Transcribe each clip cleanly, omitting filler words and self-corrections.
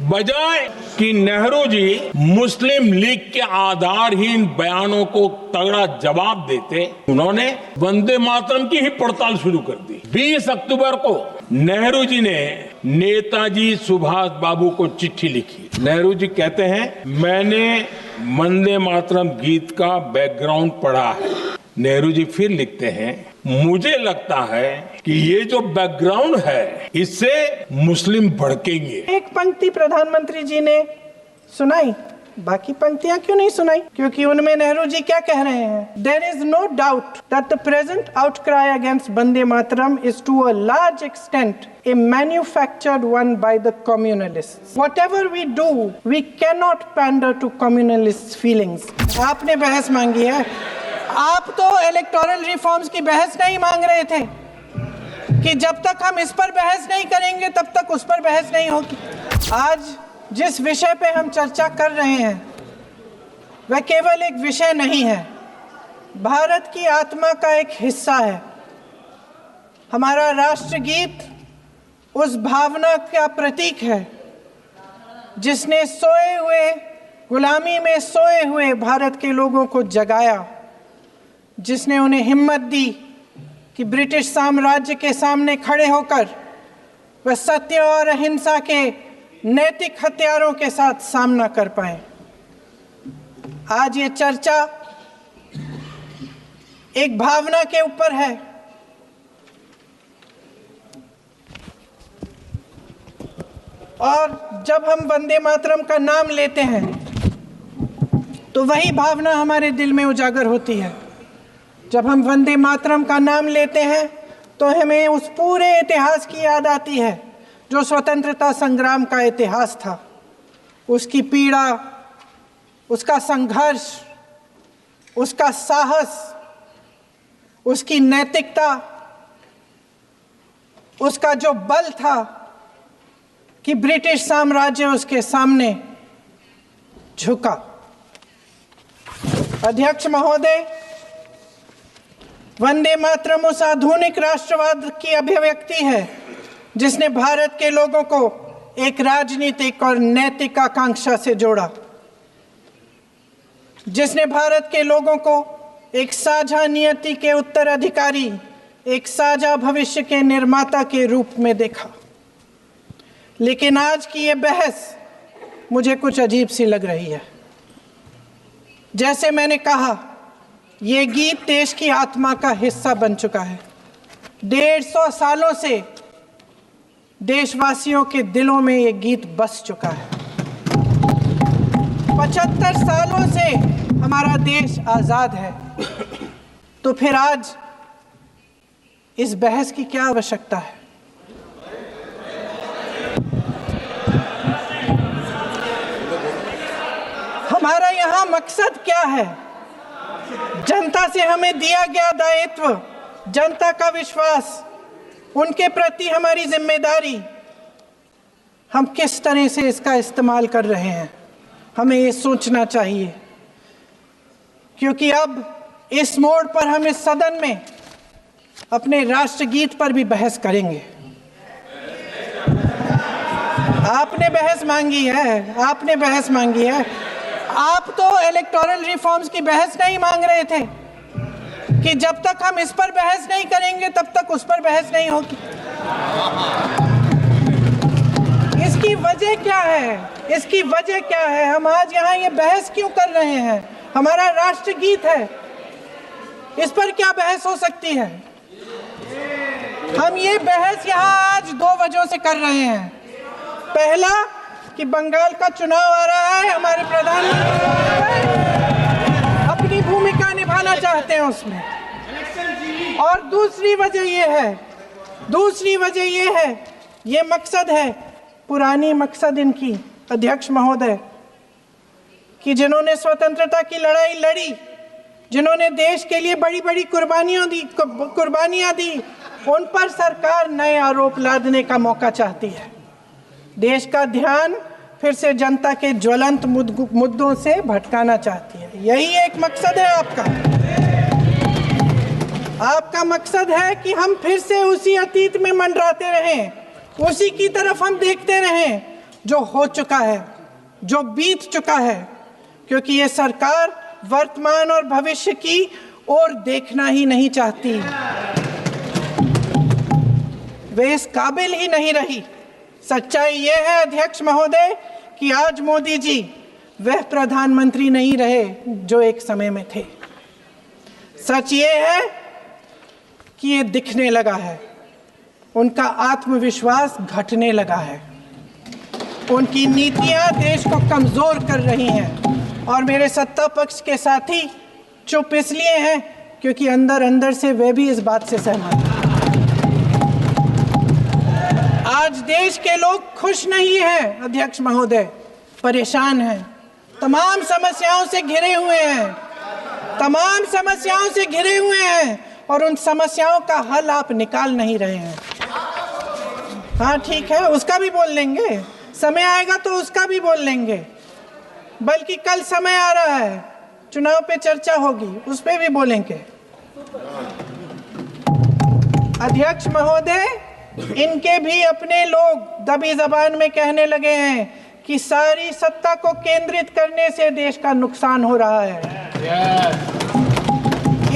बजाय कि नेहरू जी मुस्लिम लीग के आधारहीन बयानों को तगड़ा जवाब देते, उन्होंने वंदे मातरम की ही पड़ताल शुरू कर दी। 20 अक्टूबर को नेहरू जी ने नेताजी सुभाष बाबू को चिट्ठी लिखी। नेहरू जी कहते हैं, मैंने वंदे मातरम गीत का बैकग्राउंड पढ़ा है। नेहरू जी फिर लिखते हैं, मुझे लगता है कि ये जो बैकग्राउंड है इससे मुस्लिम भड़केंगे। एक पंक्ति प्रधानमंत्री जी ने सुनाई, बाकी पंक्तियां क्यों नहीं सुनाई? क्योंकि उनमें नेहरू जी क्या कह रहे हैं? There is no doubt that the present outcry against Vande Mataram is to a large extent a manufactured one by the communalists. Whatever we do, we cannot pander to communalists' feelings. आपने बहस मांगी है। आप तो electoral reforms की बहस नहीं मांग रहे थे कि जब तक हम इस पर बहस नहीं करेंगे तब तक उस पर बहस नहीं होगी। आज जिस विषय पे हम चर्चा कर रहे हैं वह केवल एक विषय नहीं है, भारत की आत्मा का एक हिस्सा है। हमारा राष्ट्रगीत उस भावना का प्रतीक है जिसने सोए हुए, गुलामी में सोए हुए भारत के लोगों को जगाया, जिसने उन्हें हिम्मत दी कि ब्रिटिश साम्राज्य के सामने खड़े होकर वह सत्य और अहिंसा के नैतिक हथियारों के साथ सामना कर पाए। आज ये चर्चा एक भावना के ऊपर है। और जब हम वंदे मातरम का नाम लेते हैं तो वही भावना हमारे दिल में उजागर होती है। जब हम वंदे मातरम का नाम लेते हैं तो हमें उस पूरे इतिहास की याद आती है जो स्वतंत्रता संग्राम का इतिहास था, उसकी पीड़ा, उसका संघर्ष, उसका साहस, उसकी नैतिकता, उसका जो बल था कि ब्रिटिश साम्राज्य उसके सामने झुका। अध्यक्ष महोदय, वंदे मातरम उस आधुनिक राष्ट्रवाद की अभिव्यक्ति है जिसने भारत के लोगों को एक राजनीतिक और नैतिक आकांक्षा से जोड़ा, जिसने भारत के लोगों को एक साझा नियति के उत्तराधिकारी, एक साझा भविष्य के निर्माता के रूप में देखा। लेकिन आज की ये बहस मुझे कुछ अजीब सी लग रही है। जैसे मैंने कहा, ये गीत देश की आत्मा का हिस्सा बन चुका है। 150 सालों से देशवासियों के दिलों में ये गीत बस चुका है। 75 सालों से हमारा देश आज़ाद है। तो फिर आज इस बहस की क्या आवश्यकता है? हमारा यहाँ मकसद क्या है? जनता से हमें दिया गया दायित्व, जनता का विश्वास, उनके प्रति हमारी जिम्मेदारी, हम किस तरह से इसका इस्तेमाल कर रहे हैं, हमें ये सोचना चाहिए। क्योंकि अब इस मोड़ पर हम इस सदन में अपने राष्ट्रगीत पर भी बहस करेंगे। आपने बहस मांगी है, आपने बहस मांगी है। आप तो इलेक्टोरल रिफॉर्म्स की बहस नहीं मांग रहे थे कि जब तक हम इस पर बहस नहीं करेंगे तब तक उस पर बहस नहीं होगी। इसकी वजह क्या है? इसकी वजह क्या है? हम आज यहाँ ये बहस क्यों कर रहे हैं? हमारा राष्ट्रगीत है, इस पर क्या बहस हो सकती है? हम ये बहस यहाँ आज 2 वजहों से कर रहे हैं। पहला कि बंगाल का चुनाव आ रहा है, हमारे प्रधानमंत्री अपनी भूमिका निभाना चाहते हैं उसमें। और दूसरी वजह ये है, ये मकसद है, पुरानी मकसद इनकी, अध्यक्ष महोदय, कि जिन्होंने स्वतंत्रता की लड़ाई लड़ी, जिन्होंने देश के लिए बड़ी बड़ी कुर्बानियां दी, उन पर सरकार नए आरोप लादने का मौका चाहती है। देश का ध्यान फिर से जनता के ज्वलंत मुद्दों से भटकाना चाहती है। यही एक मकसद है आपका। आपका मकसद है कि हम फिर से उसी अतीत में मंडराते रहें, उसी की तरफ हम देखते रहें, जो हो चुका है, जो बीत चुका है, क्योंकि ये सरकार वर्तमान और भविष्य की ओर देखना ही नहीं चाहती। वे इस काबिल ही नहीं रही। सच्चाई ये है अध्यक्ष महोदय कि आज मोदी जी वह प्रधानमंत्री नहीं रहे जो एक समय में थे। सच ये है कि ये दिखने लगा है, उनका आत्मविश्वास घटने लगा है, उनकी नीतियां देश को कमजोर कर रही हैं और मेरे सत्ता पक्ष के साथी चुप इसलिए हैं क्योंकि अंदर अंदर से वे भी इस बात से सहमत हैं। आज देश के लोग खुश नहीं हैं अध्यक्ष महोदय, परेशान हैं, तमाम समस्याओं से घिरे हुए हैं, तमाम समस्याओं से घिरे हुए हैं और उन समस्याओं का हल आप निकाल नहीं रहे हैं। हाँ ठीक है, उसका भी बोल लेंगे, समय आएगा तो उसका भी बोल लेंगे, बल्कि कल समय आ रहा है, चुनाव पे चर्चा होगी, उस पे भी बोलेंगे। अध्यक्ष महोदय, इनके भी अपने लोग दबी जबान में कहने लगे हैं कि सारी सत्ता को केंद्रित करने से देश का नुकसान हो रहा है।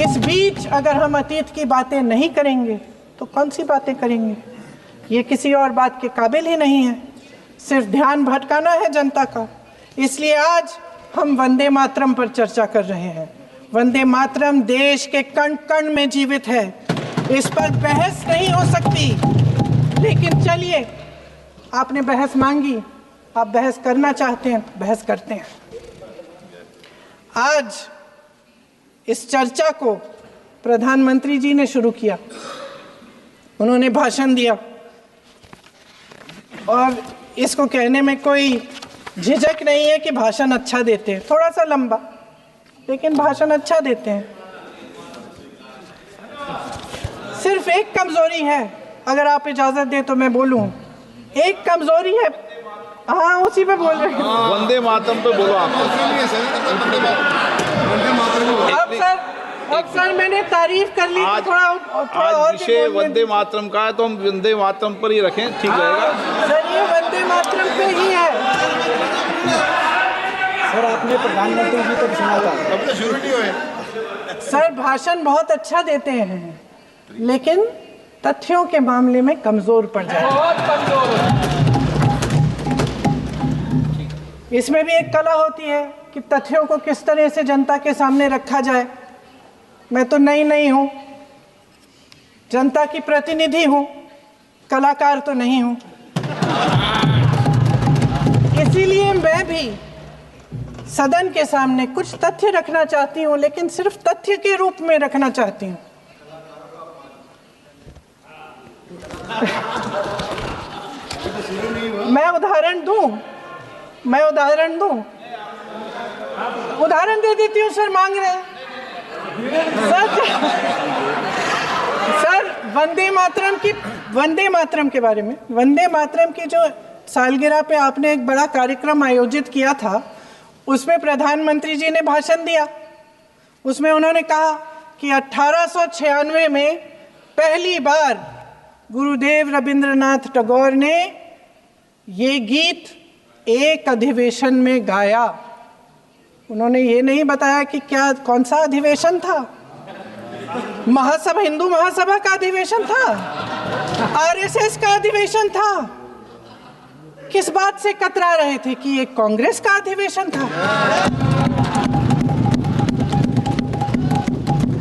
इस बीच अगर हम अतीत की बातें नहीं करेंगे तो कौन सी बातें करेंगे? ये किसी और बात के काबिल ही नहीं है, सिर्फ ध्यान भटकाना है जनता का। इसलिए आज हम वंदे मातरम पर चर्चा कर रहे हैं। वंदे मातरम देश के कण कण में जीवित है, इस पर बहस नहीं हो सकती। लेकिन चलिए, आपने बहस मांगी, आप बहस करना चाहते हैं, बहस करते हैं। आज इस चर्चा को प्रधानमंत्री जी ने शुरू किया, उन्होंने भाषण दिया और इसको कहने में कोई झिझक नहीं है कि भाषण अच्छा देते हैं, थोड़ा सा लंबा, लेकिन भाषण अच्छा देते हैं। सिर्फ एक कमजोरी है, अगर आप इजाजत दें तो मैं बोलूं, एक कमजोरी है। हाँ, उसी पे बोल रहे हैं, वंदे मातरम पे बोलो आप। अब सर मैंने तारीफ कर ली, आज, थोड़ा आज विषय वंदे मातरम का है तो हम वंदे मातरम पर ही रखें, ठीक रहेगा सर? ये वंदे मातरम पे ही है। सर आपने प्रधानमंत्री जी को सुना था, अब तो शुरू नहीं हुए। सर भाषण बहुत अच्छा देते हैं, लेकिन तथ्यों के मामले में कमजोर पड़ जाते हैं। इसमें भी एक कला होती है कि तथ्यों को किस तरह से जनता के सामने रखा जाए। मैं तो नहीं हूं, जनता की प्रतिनिधि हूं, कलाकार तो नहीं हूं। इसीलिए मैं भी सदन के सामने कुछ तथ्य रखना चाहती हूं, लेकिन सिर्फ तथ्य के रूप में रखना चाहती हूं। मैं उदाहरण दूं, उदाहरण दे देती हूँ। सर मांग रहे हैं सर वंदे मातरम के बारे में, वंदे मातरम की जो सालगिरह पे आपने एक बड़ा कार्यक्रम आयोजित किया था, उसमें प्रधानमंत्री जी ने भाषण दिया। उसमें उन्होंने कहा कि 1896 में पहली बार गुरुदेव रविंद्रनाथ टैगोर ने ये गीत एक अधिवेशन में गाया। उन्होंने ये नहीं बताया कि कौन सा अधिवेशन था, महासभा, हिंदू महासभा का अधिवेशन था, आरएसएस का अधिवेशन था, किस बात से कतरा रहे थे कि ये कांग्रेस का अधिवेशन था।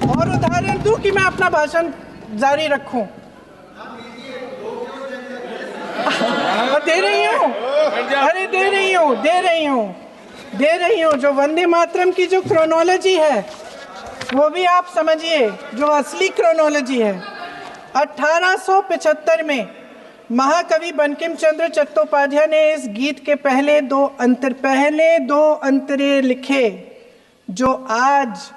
और उदाहरण दूं कि मैं अपना भाषण जारी रखूं, दे रही हूँ। जो वंदे मातरम की जो क्रोनोलॉजी है वो भी आप समझिए, जो असली क्रोनोलॉजी है। 1875 में महाकवि बंकिम चंद्र चट्टोपाध्याय ने इस गीत के पहले दो अंतरे लिखे, जो आज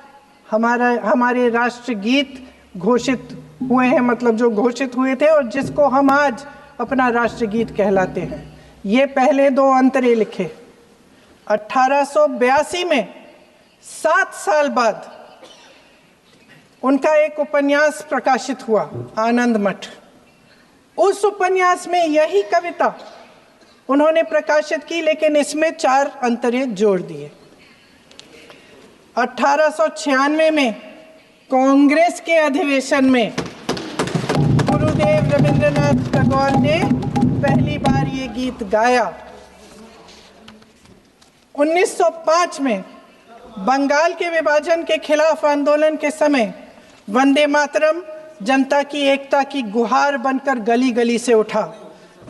हमारे राष्ट्रगीत घोषित हुए हैं, मतलब जो घोषित हुए थे और जिसको हम आज अपना राष्ट्रगीत कहलाते हैं। ये पहले दो अंतरे लिखे। 1882 में 7 साल बाद उनका एक उपन्यास प्रकाशित हुआ, आनंद मठ। उस उपन्यास में यही कविता उन्होंने प्रकाशित की, लेकिन इसमें 4 अंतरें जोड़ दिए। 1896 में कांग्रेस के अधिवेशन में गुरुदेव रविंद्रनाथ टैगोर ने पहली बार ये गीत गाया। 1905 में बंगाल के विभाजन के खिलाफ आंदोलन के समय वंदे मातरम जनता की एकता की गुहार बनकर गली गली से उठा।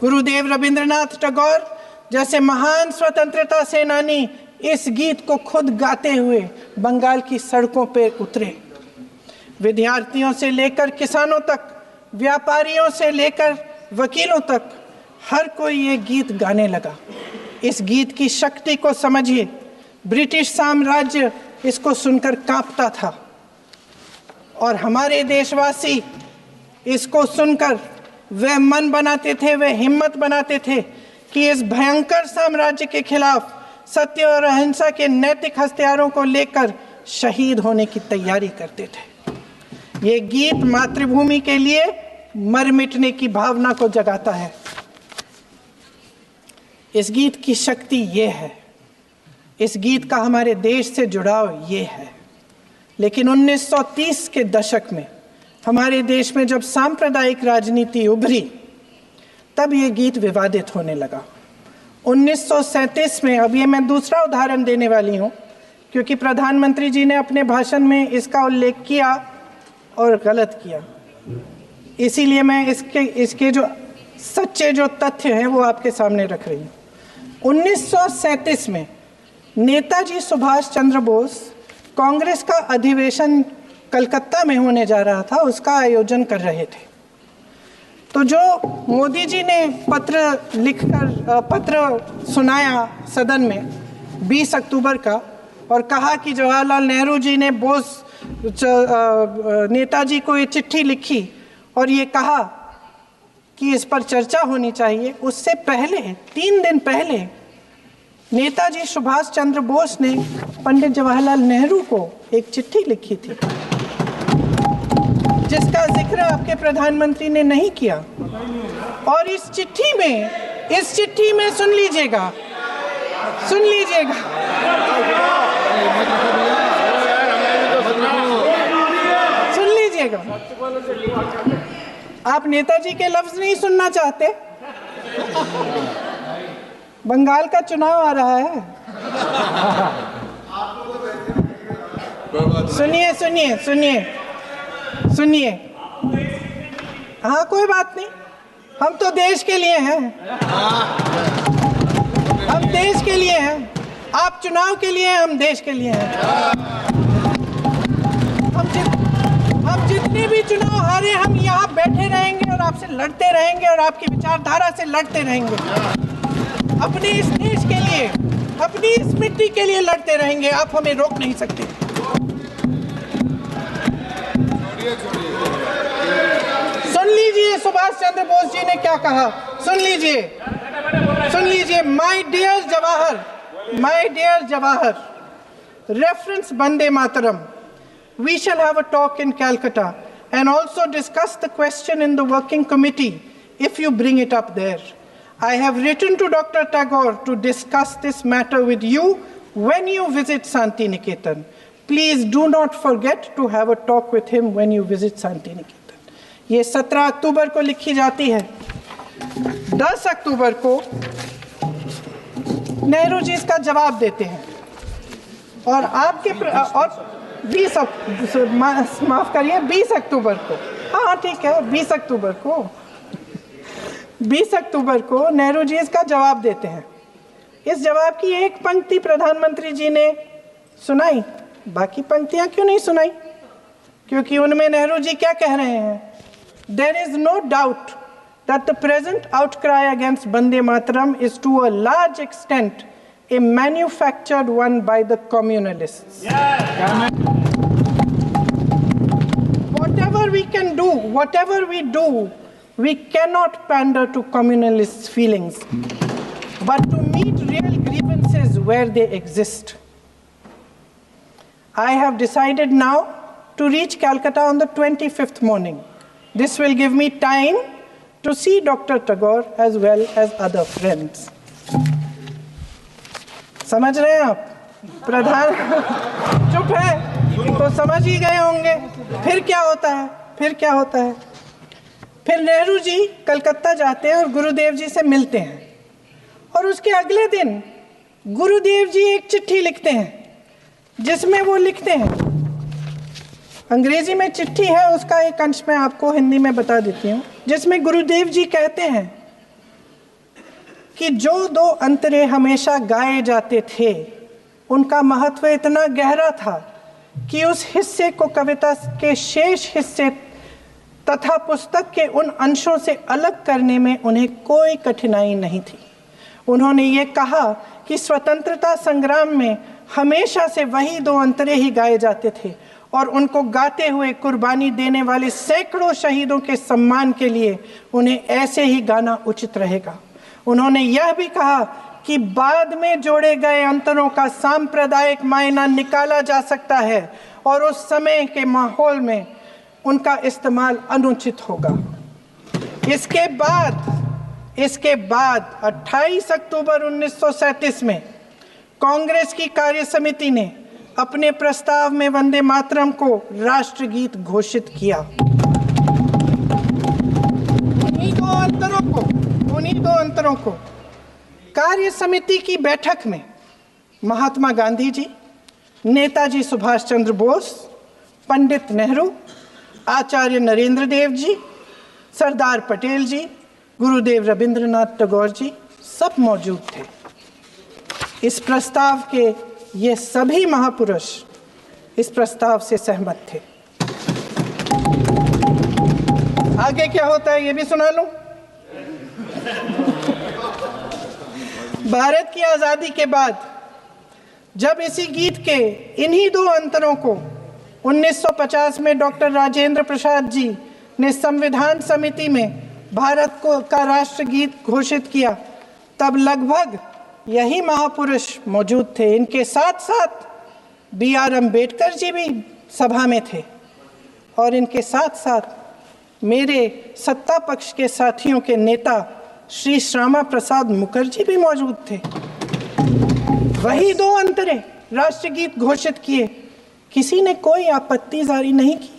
गुरुदेव रविंद्रनाथ टैगोर जैसे महान स्वतंत्रता सेनानी इस गीत को खुद गाते हुए बंगाल की सड़कों पर उतरे। विद्यार्थियों से लेकर किसानों तक, व्यापारियों से लेकर वकीलों तक, हर कोई ये गीत गाने लगा। इस गीत की शक्ति को समझिए। ब्रिटिश साम्राज्य इसको सुनकर कांपता था और हमारे देशवासी इसको सुनकर वह मन बनाते थे, वह हिम्मत बनाते थे कि इस भयंकर साम्राज्य के खिलाफ सत्य और अहिंसा के नैतिक हथियारों को लेकर शहीद होने की तैयारी करते थे। ये गीत मातृभूमि के लिए मर मिटने की भावना को जगाता है। इस गीत की शक्ति ये है, इस गीत का हमारे देश से जुड़ाव ये है। लेकिन 1930 के दशक में हमारे देश में जब सांप्रदायिक राजनीति उभरी, तब ये गीत विवादित होने लगा। 1937 में, अब ये मैं दूसरा उदाहरण देने वाली हूँ क्योंकि प्रधानमंत्री जी ने अपने भाषण में इसका उल्लेख किया और गलत किया, इसीलिए मैं इसके जो सच्चे जो तथ्य हैं वो आपके सामने रख रही हूँ। 1937 में नेताजी सुभाष चंद्र बोस कांग्रेस का अधिवेशन कलकत्ता में होने जा रहा था, उसका आयोजन कर रहे थे। तो जो मोदी जी ने पत्र सुनाया सदन में 20 अक्टूबर का और कहा कि जवाहरलाल नेहरू जी ने नेताजी को ये चिट्ठी लिखी और ये कहा कि इस पर चर्चा होनी चाहिए, उससे पहले 3 दिन पहले नेताजी सुभाष चंद्र बोस ने पंडित जवाहरलाल नेहरू को एक चिट्ठी लिखी थी जिसका जिक्र आपके प्रधानमंत्री ने नहीं किया। और इस चिट्ठी में सुन लीजिएगा, आप नेताजी के लफ्ज नहीं सुनना चाहते? बंगाल का चुनाव आ रहा है। सुनिए। हाँ, कोई बात नहीं, हम तो देश के लिए हैं, हम देश के लिए हैं। आप चुनाव के लिए हैं, हम देश के लिए हैं। हम जितने भी चुनाव हारे, हम यहाँ बैठे रहेंगे और आपसे लड़ते रहेंगे और आपकी विचारधारा से लड़ते रहेंगे। अपने इस देश के लिए, अपनी इस मिट्टी के लिए लड़ते रहेंगे। आप हमें रोक नहीं सकते। सुन लीजिए सुभाष चंद्र बोस जी ने क्या कहा, सुन लीजिए। My dear Jawahar, reference Vande Mataram. We shall have a talk in Calcutta and also discuss the question in the working committee if you bring it up there. I have written to Dr. Tagore to discuss this matter with you when you visit Santi Niketan. Please do not forget to have a talk with him when you visit Santi Niketan. ये 17 अक्टूबर को लिखी जाती है। 10 अक्टूबर को नेहरू जी इसका जवाब देते हैं और और 20 अक्टूबर को, हाँ ठीक है, 20 अक्टूबर को नेहरू जी इसका जवाब देते हैं। इस जवाब की एक पंक्ति प्रधानमंत्री जी ने सुनाई, बाकी पंक्तियां क्यों नहीं सुनाई? क्योंकि उनमें नेहरू जी क्या कह रहे हैं? There is no doubt that the present outcry against Vande Mataram is to a large extent a manufactured one by the communalists. Whatever we do, we cannot pander to communalists' feelings, but to meet real grievances where they exist. I have decided now to reach Calcutta on the 25th morning. This will give me time to see Dr. Tagore as well as other friends. समझ रहे हैं आप? प्रधान चुप है तो समझ ही गए होंगे। फिर क्या होता है? फिर नेहरू जी कलकत्ता जाते हैं और गुरुदेव जी से मिलते हैं, और उसके अगले दिन गुरुदेव जी एक चिट्ठी लिखते हैं जिसमें वो लिखते हैं, अंग्रेजी में चिट्ठी है, उसका एक अंश मैं आपको हिंदी में बता देती हूँ, जिसमें गुरुदेव जी कहते हैं कि जो दो अंतरे हमेशा गाए जाते थे उनका महत्व इतना गहरा था कि उस हिस्से को कविता के शेष हिस्से तथा पुस्तक के उन अंशों से अलग करने में उन्हें कोई कठिनाई नहीं थी। उन्होंने ये कहा कि स्वतंत्रता संग्राम में हमेशा से वही दो अंतरे ही गाए जाते थे और उनको गाते हुए कुर्बानी देने वाले सैकड़ों शहीदों के सम्मान के लिए उन्हें ऐसे ही गाना उचित रहेगा। उन्होंने यह भी कहा कि बाद में जोड़े गए अंतरों का सांप्रदायिक मायना निकाला जा सकता है और उस समय के माहौल में उनका इस्तेमाल अनुचित होगा। इसके बाद 28 अक्टूबर 1937 में कांग्रेस की कार्य समिति ने अपने प्रस्ताव में वंदे मातरम को राष्ट्रगीत घोषित किया। उन्हीं दो अंतरों को कार्य समिति की बैठक में महात्मा गांधी जी, नेताजी सुभाष चंद्र बोस, पंडित नेहरू, आचार्य नरेंद्र देव जी, सरदार पटेल जी, गुरुदेव रविंद्रनाथ टैगोर जी सब मौजूद थे। इस प्रस्ताव के ये सभी महापुरुष इस प्रस्ताव से सहमत थे। आगे क्या होता है ये भी सुना लूं। भारत की आजादी के बाद जब इसी गीत के इन्हीं दो अंतरों को 1950 में डॉक्टर राजेंद्र प्रसाद जी ने संविधान समिति में भारत का राष्ट्रगीत घोषित किया, तब लगभग यही महापुरुष मौजूद थे। इनके साथ साथ BR अम्बेडकर जी भी सभा में थे और इनके साथ साथ मेरे सत्ता पक्ष के साथियों के नेता श्री श्यामा प्रसाद मुखर्जी भी मौजूद थे। वही दो अंतरे राष्ट्रगीत घोषित किए, किसी ने कोई आपत्ति जारी नहीं की,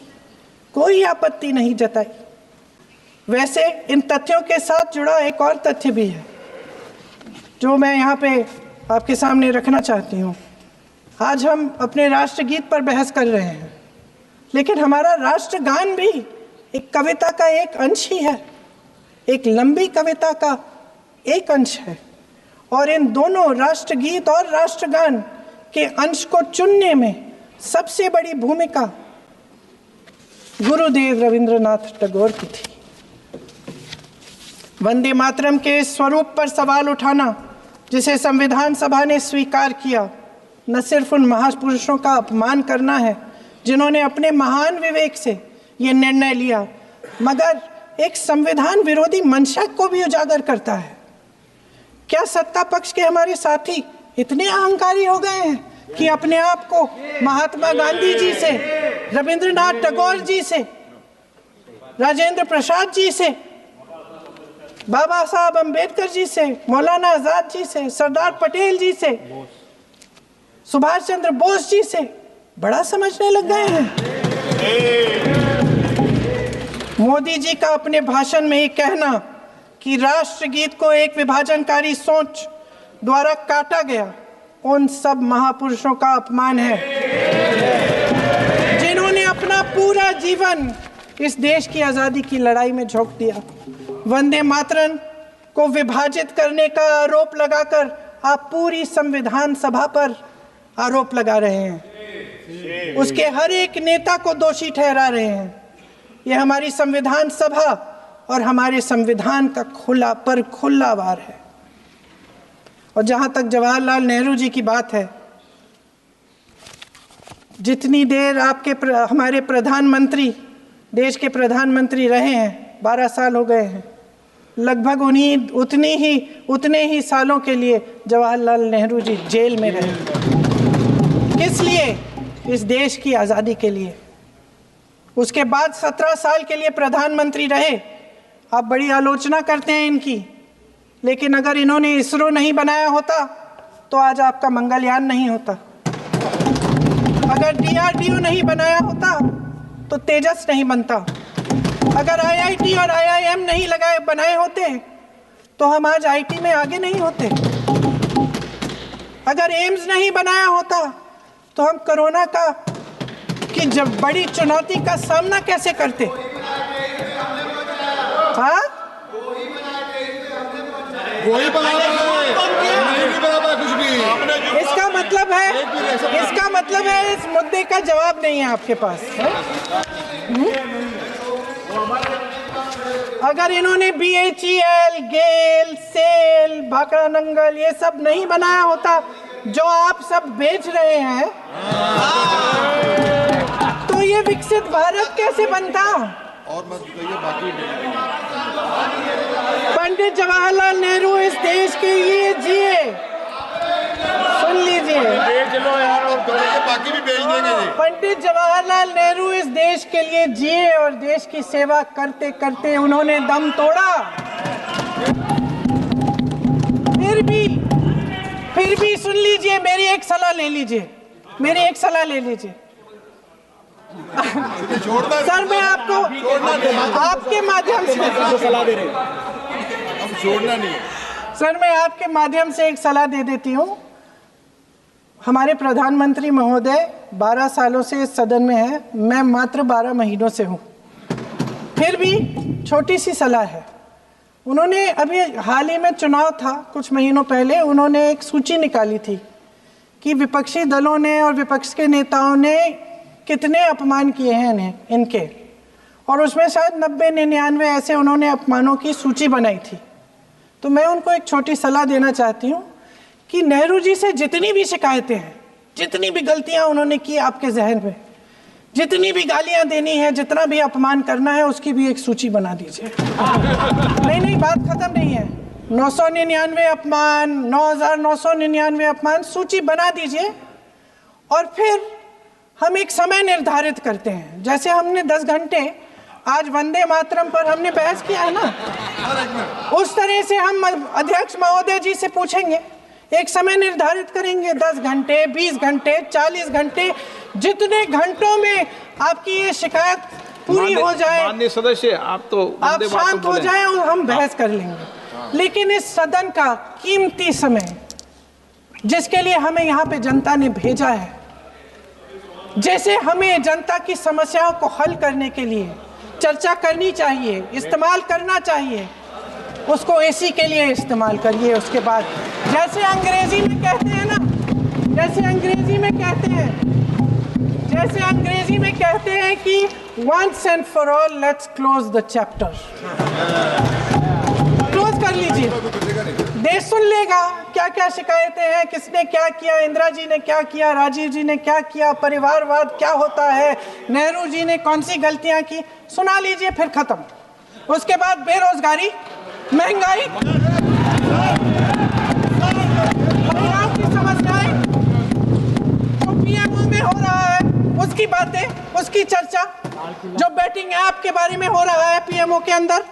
कोई आपत्ति नहीं जताई। वैसे इन तथ्यों के साथ जुड़ा एक और तथ्य भी है जो मैं यहाँ पे आपके सामने रखना चाहती हूँ। आज हम अपने राष्ट्रगीत पर बहस कर रहे हैं, लेकिन हमारा राष्ट्रगान भी एक कविता का एक अंश ही है, एक लंबी कविता का एक अंश है। और इन दोनों राष्ट्रगीत और राष्ट्रगान के अंश को चुनने में सबसे बड़ी भूमिका गुरुदेव रविंद्रनाथ टैगोर की थी। वंदे मातरम के इस स्वरूप पर सवाल उठाना, जिसे संविधान सभा ने स्वीकार किया, न सिर्फ उन महापुरुषों का अपमान करना है जिन्होंने अपने महान विवेक से ये निर्णय लिया, मगर एक संविधान विरोधी मंशा को भी उजागर करता है। क्या सत्ता पक्ष के हमारे साथी इतने अहंकारी हो गए हैं कि अपने आप को महात्मा गांधी जी से, रविंद्रनाथ टैगोर जी से, राजेंद्र प्रसाद जी से, बाबा साहब अम्बेडकर जी से, मौलाना आजाद जी से, सरदार पटेल जी से, सुभाष चंद्र बोस जी से बड़ा समझने लग गए हैं? मोदी जी का अपने भाषण में ही कहना कि राष्ट्रगीत को एक विभाजनकारी सोच द्वारा काटा गया, उन सब महापुरुषों का अपमान है जिन्होंने अपना पूरा जीवन इस देश की आजादी की लड़ाई में झोंक दिया। वंदे मातरम को विभाजित करने का आरोप लगाकर आप पूरी संविधान सभा पर आरोप लगा रहे हैं, उसके हर एक नेता को दोषी ठहरा रहे हैं। यह हमारी संविधान सभा और हमारे संविधान का खुला वार है। और जहां तक जवाहरलाल नेहरू जी की बात है, जितनी देर हमारे प्रधानमंत्री देश के प्रधानमंत्री रहे हैं, 12 साल हो गए हैं, लगभग उतने ही सालों के लिए जवाहरलाल नेहरू जी जेल में रहे। किस लिए? इस देश की आज़ादी के लिए। उसके बाद 17 साल के लिए प्रधानमंत्री रहे। आप बड़ी आलोचना करते हैं इनकी, लेकिन अगर इन्होंने इसरो नहीं बनाया होता तो आज आपका मंगलयान नहीं होता। अगर DRDO नहीं बनाया होता तो तेजस नहीं बनता। अगर IIT और IIM नहीं बनाए होते तो हम आज IT में आगे नहीं होते। अगर एम्स नहीं बनाया होता तो हम कोरोना की जब बड़ी चुनौती का सामना कैसे करते? हाँ, वही कुछ भी। इसका मतलब है इस मुद्दे का जवाब नहीं है आपके पास। अगर इन्होंने BHEL, गेल, सेल, भाखड़ा नंगल ये सब नहीं बनाया होता जो आप सब बेच रहे हैं, तो ये विकसित भारत कैसे बनता? और मत कहिए बाकी। पंडित जवाहरलाल नेहरू इस देश के लिए जिए, सुन लीजिए, बाकी भी बेच देंगे जी। पंडित जवाहरलाल नेहरू इस देश के लिए जिए और देश की सेवा करते करते उन्होंने दम तोड़ा। फिर भी सुन लीजिए, मेरी एक सलाह ले लीजिए। सर, मैं आपके माध्यम से सलाह दे रहे हैं, अब छोड़ना नहीं। सर, मैं आपके माध्यम से एक सलाह दे देती हूँ। हमारे प्रधानमंत्री महोदय 12 सालों से इस सदन में हैं, मैं मात्र 12 महीनों से हूँ। फिर भी छोटी सी सलाह है। उन्होंने अभी हाल ही में चुनाव था, कुछ महीनों पहले उन्होंने एक सूची निकाली थी कि विपक्षी दलों ने और विपक्ष के नेताओं ने कितने अपमान किए हैं इनके, और उसमें शायद 90-99 ऐसे उन्होंने अपमानों की सूची बनाई थी। तो मैं उनको एक छोटी सलाह देना चाहती हूँ कि नेहरू जी से जितनी भी शिकायतें हैं, जितनी भी गलतियाँ उन्होंने की आपके जहन में, जितनी भी गालियाँ देनी है, जितना भी अपमान करना है, उसकी भी एक सूची बना दीजिए। नहीं, बात खत्म नहीं है। 999 अपमान, 9,999 अपमान, सूची बना दीजिए और फिर हम एक समय निर्धारित करते हैं। जैसे हमने 10 घंटे आज वंदे मातरम पर हमने बहस किया है ना, उस तरह से हम अध्यक्ष महोदय जी से पूछेंगे, एक समय निर्धारित करेंगे, 10 घंटे, 20 घंटे, 40 घंटे, जितने घंटों में आपकी ये शिकायत पूरी हो जाए, माननीय सदस्य आप शांत हो जाए और हम बहस कर लेंगे। लेकिन इस सदन का कीमती समय, जिसके लिए हमें यहाँ पे जनता ने भेजा है, जैसे हमें जनता की समस्याओं को हल करने के लिए चर्चा करनी चाहिए, इस्तेमाल करना चाहिए, उसको AC के लिए इस्तेमाल करिए। उसके बाद जैसे अंग्रेजी में कहते हैं कि once and for all let's close the chapter, close कर लीजिए। देश सुन लेगा क्या क्या शिकायतें हैं, किसने क्या किया, इंदिरा जी ने क्या किया, राजीव जी ने क्या किया, परिवारवाद क्या होता है, नेहरू जी ने कौन सी गलतियां की, सुना लीजिए, फिर खत्म। उसके बाद बेरोजगारी, महंगाई, महिलाओं की समस्याएं, जो PMO में हो रहा है उसकी बातें, उसकी चर्चा, जो बैटिंग ऐप के बारे में हो रहा है PMO के अंदर,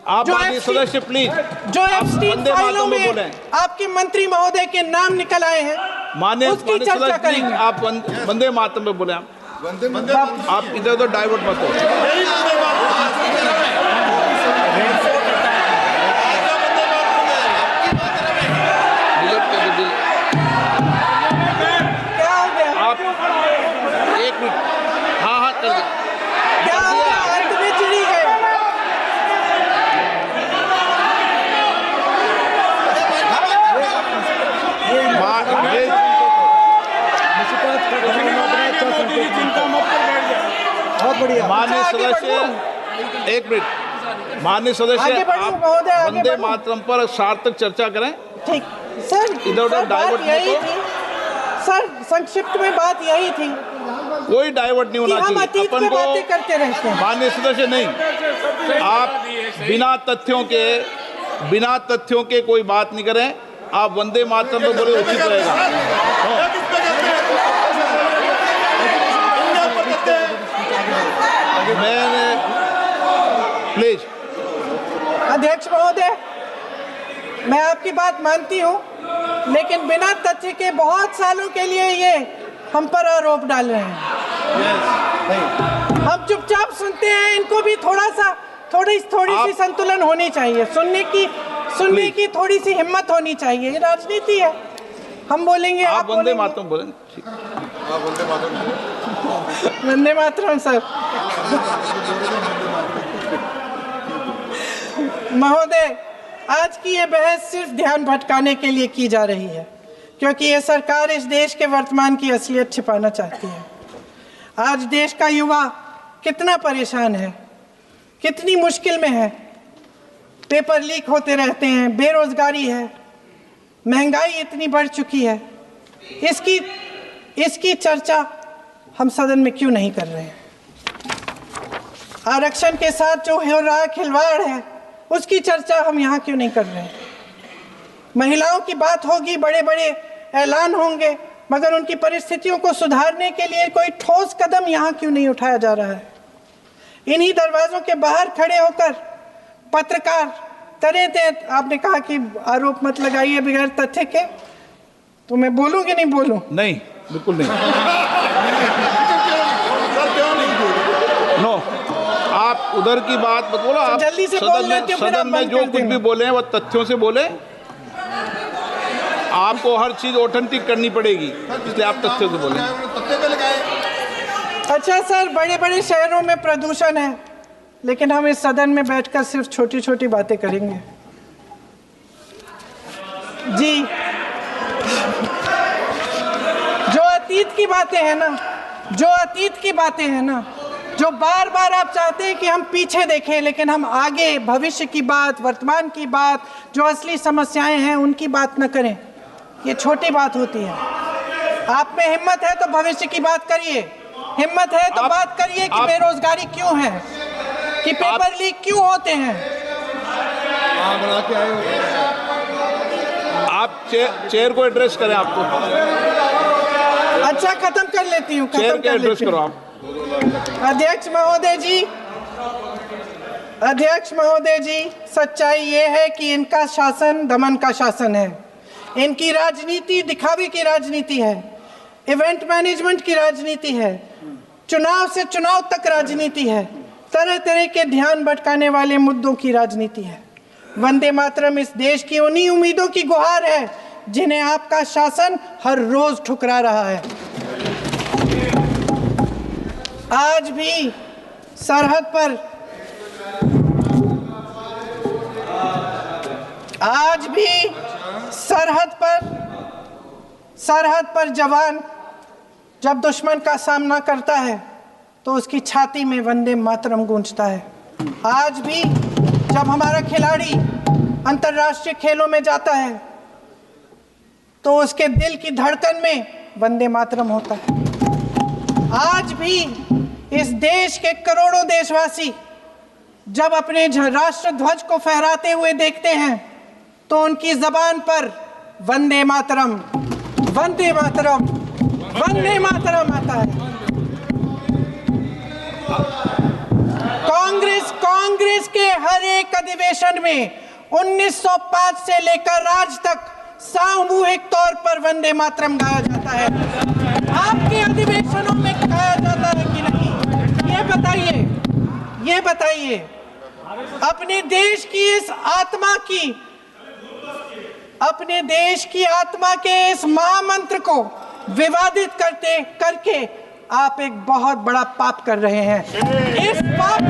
आप माननीय सदस्य प्लीज, जो एप्स्टीन फाइलों में आपके मंत्री महोदय के नाम निकल आए हैं, माननीय उसकी चर्चा करेंगे। आप वंदे मातरम में बोले, आप इधर उधर डाइवर्ट मत हो। क्या हो गया? आप 1 मिनट, हाँ कर दो। क्या हो गया? अंत में चिड़ी गए। बहुत बढ़िया। माननीय आगे सदस्य, 1 मिनट, माननीय सदस्य, आगे बढ़ो आप महोदय, आगे वंदे बढ़ो। मातरम पर सार्थक चर्चा करें। ठीक सर, इधर उधर सर, बात डाइवर्ट मत यही हो। थी सर, संक्षिप्त में बात यही थी कोई डाइवर्ट नहीं कि होना हम चाहिए अतीत अपन में को। बातें करते रहते हैं। माननीय सदस्य नहीं, आप बिना तथ्यों के कोई बात नहीं करें। आप वंदे मातरम में बोले उचित रहेगा। मैंने प्लीज अध्यक्ष महोदय, मैं आपकी बात मानती हूँ, लेकिन बिना तथ्य के बहुत सालों के लिए ये हम पर आरोप डाल रहे हैं। हम चुपचाप सुनते हैं, इनको भी थोड़ी सी संतुलन होनी चाहिए, सुनने की थोड़ी सी हिम्मत होनी चाहिए। ये राजनीति है, हम बोलेंगे, आप वंदे मातरम बोलें। ठीक, हाँ, वंदे मातरम। वंदे मातरम सर। महोदय, आज की ये बहस सिर्फ ध्यान भटकाने के लिए की जा रही है, क्योंकि ये सरकार इस देश के वर्तमान की असलियत छिपाना चाहती है। आज देश का युवा कितना परेशान है, कितनी मुश्किल में है। पेपर लीक होते रहते हैं, बेरोजगारी है, महंगाई इतनी बढ़ चुकी है। इसकी चर्चा हम सदन में क्यों नहीं कर रहे हैं? आरक्षण के साथ जो हो रहा खिलवाड़ है, उसकी चर्चा हम यहाँ क्यों नहीं कर रहे हैं? महिलाओं की बात होगी, बड़े बड़े ऐलान होंगे, मगर उनकी परिस्थितियों को सुधारने के लिए कोई ठोस कदम यहाँ क्यों नहीं उठाया जा रहा है? इन्हीं दरवाजों के बाहर खड़े होकर पत्रकार तरह आपने कहा कि आरोप मत लगाइए बगैर तथ्य के, तो मैं बोलूं कि नहीं बोलूं? नहीं, बिल्कुल नहीं। नो, आप उधर की बात मत बोलो। आप जल्दी से बोल लेते हो, फिर आप सदन में बंद जो कर कुछ भी देना। बोले हैं वो तथ्यों से बोले। आपको हर चीज ऑथेंटिक करनी पड़ेगी, इसलिए आप तथ्यों से बोले। तत्ते पे लगाए। अच्छा सर, बड़े बड़े शहरों में प्रदूषण है, लेकिन हम इस सदन में बैठकर सिर्फ छोटी छोटी बातें करेंगे। जी, जो अतीत की बातें हैं ना, जो बार बार आप चाहते हैं कि हम पीछे देखें, लेकिन हम आगे भविष्य की बात, वर्तमान की बात, जो असली समस्याएं हैं उनकी बात न करें, ये छोटी बात होती है। आप में हिम्मत है तो भविष्य की बात करिए, हिम्मत है तो बात करिए कि बेरोजगारी क्यों है, कि पेपर लीक क्यों होते हैं। बना के आए हो। आप चेयर को एड्रेस करें। आपको अच्छा, खत्म कर लेती हूँ, चेयर के एड्रेस करो आप। अध्यक्ष महोदय जी, सच्चाई ये है कि इनका शासन दमन का शासन है। इनकी राजनीति दिखावे की राजनीति है, इवेंट मैनेजमेंट की राजनीति है, चुनाव से चुनाव तक राजनीति है, तरह तरह के ध्यान भटकाने वाले मुद्दों की राजनीति है। वंदे मातरम इस देश की उन्हीं उम्मीदों की गुहार है जिन्हें आपका शासन हर रोज ठुकरा रहा है। आज भी सरहद पर जवान जब दुश्मन का सामना करता है तो उसकी छाती में वंदे मातरम गूंजता है। आज भी जब हमारा खिलाड़ी अंतर्राष्ट्रीय खेलों में जाता है तो उसके दिल की धड़कन में वंदे मातरम होता है। आज भी इस देश के करोड़ों देशवासी जब अपने राष्ट्र ध्वज को फहराते हुए देखते हैं तो उनकी जबान पर वंदे मातरम, वंदे मातरम, वंदे मातरम आता है। कांग्रेस के हर एक अधिवेशन में 1905 से लेकर आज तक सामूहिक तौर पर वंदे मातरम गाया जाता है। आपके अधिवेशनों में गाया जाता है कि नहीं, ये बताइए। अपने देश की आत्मा के इस महामंत्र को विवादित करके आप एक बहुत बड़ा पाप कर रहे हैं। इस पाप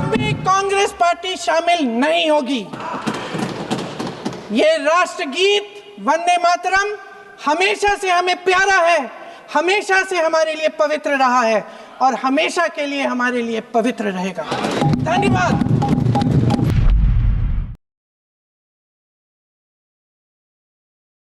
में कांग्रेस पार्टी शामिल नहीं होगी। ये राष्ट्रगीत वंदे मातरम हमेशा से हमें प्यारा है, हमेशा से हमारे लिए पवित्र रहा है और हमेशा के लिए हमारे लिए पवित्र रहेगा। धन्यवाद।